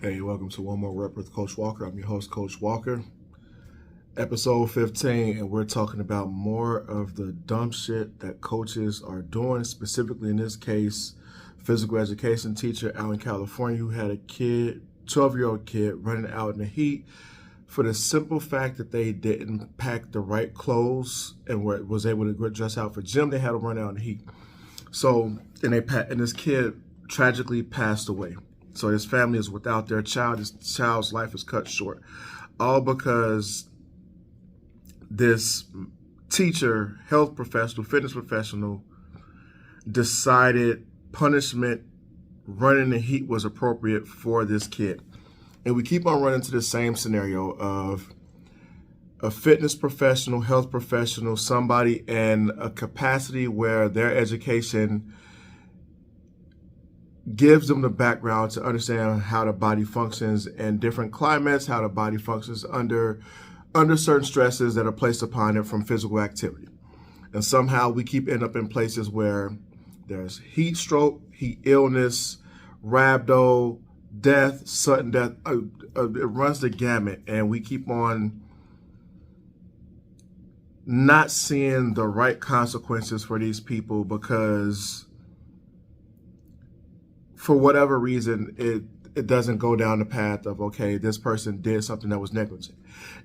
Hey, welcome to One More Rep with Coach Walker. I'm your host, Coach Walker. Episode 15, and we're talking about more of the dumb shit that coaches are doing, specifically in this case, physical education teacher out in California who had a kid, 12-year-old kid, running out in the heat for the simple fact that they didn't pack the right clothes and was able to dress out for gym. They had to run out in the heat. So, and this kid tragically passed away. So his family is without their child. His child's life is cut short. All because this teacher, health professional, fitness professional decided punishment running the heat was appropriate for this kid. And we keep on running into the same scenario of a fitness professional, health professional, somebody in a capacity where their education gives them the background to understand how the body functions in different climates, how the body functions under certain stresses that are placed upon it from physical activity. And somehow we keep ending up in places where there's heat stroke, heat illness, rhabdo, death, sudden death. It runs the gamut, and we keep on not seeing the right consequences for these people because for whatever reason, it doesn't go down the path of, okay, this person did something that was negligent.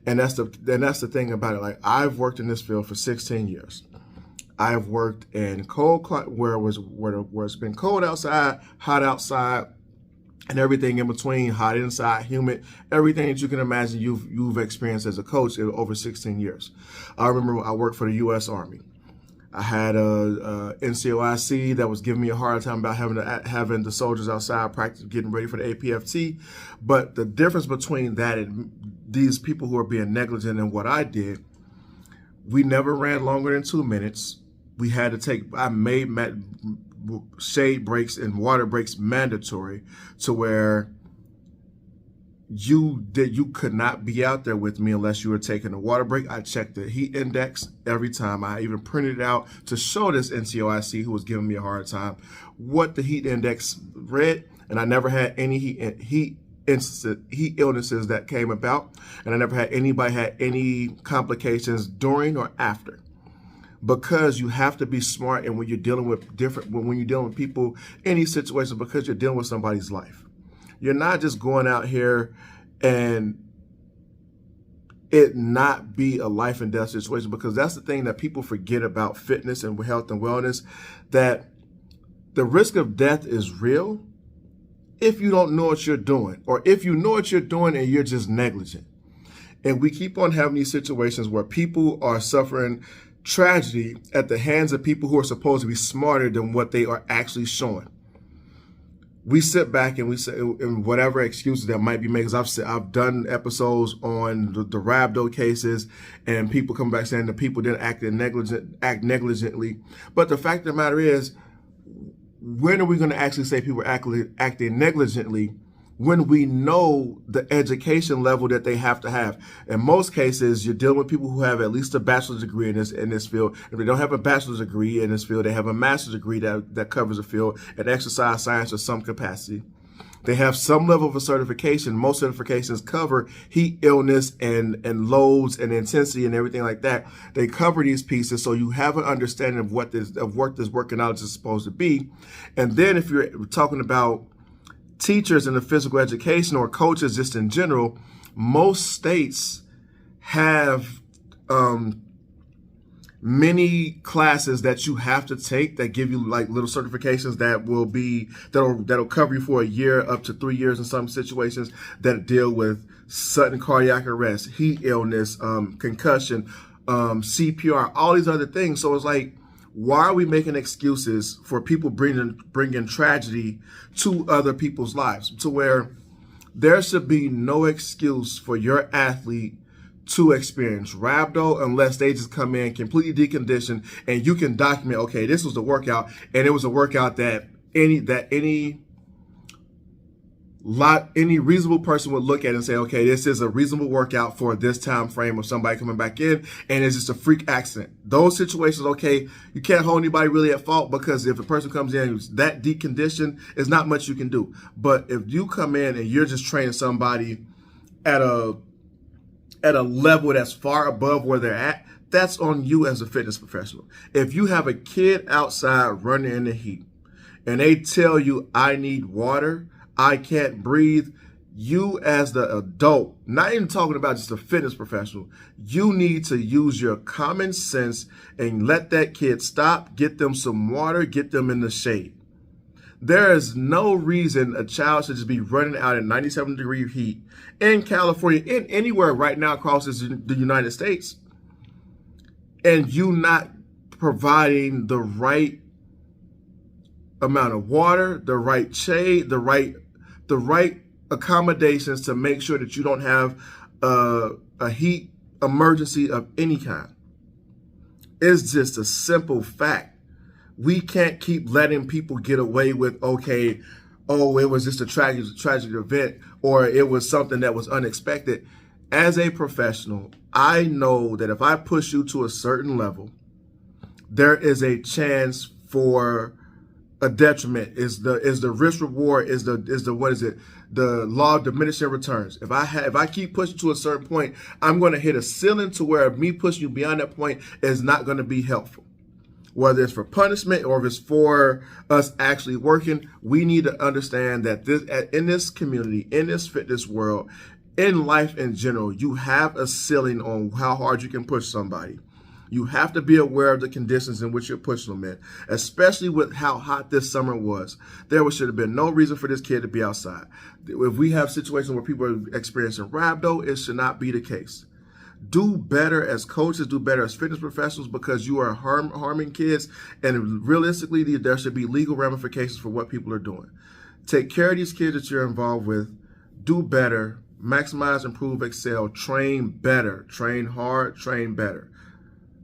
And that's the thing about it. Like, I've worked in this field for 16 years. I've worked in cold, where it's been cold outside, hot outside, and everything in between, hot inside, humid, everything that you can imagine you've experienced as a coach over 16 years. I remember I worked for the U.S. Army. I had a NCOIC that was giving me a hard time about having the soldiers outside practice, getting ready for the APFT. But the difference between that and these people who are being negligent and what I did, we never ran longer than 2 minutes. We had to I made shade breaks and water breaks mandatory to where you could not be out there with me unless you were taking a water break. I checked the heat index every time. I even printed it out to show this NCOIC who was giving me a hard time what the heat index read, and I never had any heat illnesses that came about, and I never had anybody had any complications during or after. Because you have to be smart, and when you're dealing with when you're dealing with people, any situation, because you're dealing with somebody's life. You're not just going out here and it not be a life and death situation, because that's the thing that people forget about fitness and health and wellness, that the risk of death is real if you don't know what you're doing, or if you know what you're doing and you're just negligent. And we keep on having these situations where people are suffering tragedy at the hands of people who are supposed to be smarter than what they are actually showing. We sit back and we say, and whatever excuses that might be made, because I've done episodes on the rhabdo cases, and people come back saying the people didn't act negligently. But the fact of the matter is, when are we going to actually say people are acting negligently when we know the education level that they have to have? In most cases, you're dealing with people who have at least a bachelor's degree in this field. If they don't have a bachelor's degree in this field, they have a master's degree that covers the field in exercise science or some capacity. They have some level of a certification. Most certifications cover heat illness and loads and intensity and everything like that. They cover these pieces, so you have an understanding of what this working knowledge is supposed to be. And then if you're talking about teachers in the physical education or coaches just in general, most states have many classes that you have to take that give you like little certifications that'll cover you for a year up to 3 years in some situations, that deal with sudden cardiac arrest, heat illness, concussion, CPR, all these other things. So it's like, why are we making excuses for people bringing tragedy to other people's lives, to where there should be no excuse for your athlete to experience rhabdo unless they just come in completely deconditioned and you can document, okay, this was the workout, and it was a workout that any Any reasonable person would look at it and say, okay, this is a reasonable workout for this time frame of somebody coming back in, and it's just a freak accident. Those situations, okay, you can't hold anybody really at fault, because if a person comes in who's that deep condition, there's not much you can do. But if you come in and you're just training somebody at a level that's far above where they're at, that's on you as a fitness professional. If you have a kid outside running in the heat and they tell you, I need water, I can't breathe, you as the adult, not even talking about just a fitness professional, you need to use your common sense and let that kid stop, get them some water, get them in the shade. There is no reason a child should just be running out in 97-degree heat in California, in anywhere right now across the United States, and you not providing the right amount of water, the right shade, the right accommodations to make sure that you don't have a heat emergency of any kind. It's just a simple fact. We can't keep letting people get away with, okay, oh, it was just a tragic event, or it was something that was unexpected. As a professional, I know that if I push you to a certain level, there is a chance for a detriment. Is the risk reward, is the what is it? The law of diminishing returns. If I keep pushing to a certain point, I'm going to hit a ceiling to where me pushing you beyond that point is not going to be helpful. Whether it's for punishment or if it's for us actually working, we need to understand that in this community, in this fitness world, in life in general, you have a ceiling on how hard you can push somebody. You have to be aware of the conditions in which you're pushing them in, especially with how hot this summer was. There should have been no reason for this kid to be outside. If we have situations where people are experiencing rhabdo, it should not be the case. Do better as coaches, do better as fitness professionals, because you are harming kids, and realistically, there should be legal ramifications for what people are doing. Take care of these kids that you're involved with. Do better. Maximize, improve, excel. Train better. Train hard. Train better.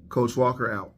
Coach Walker out.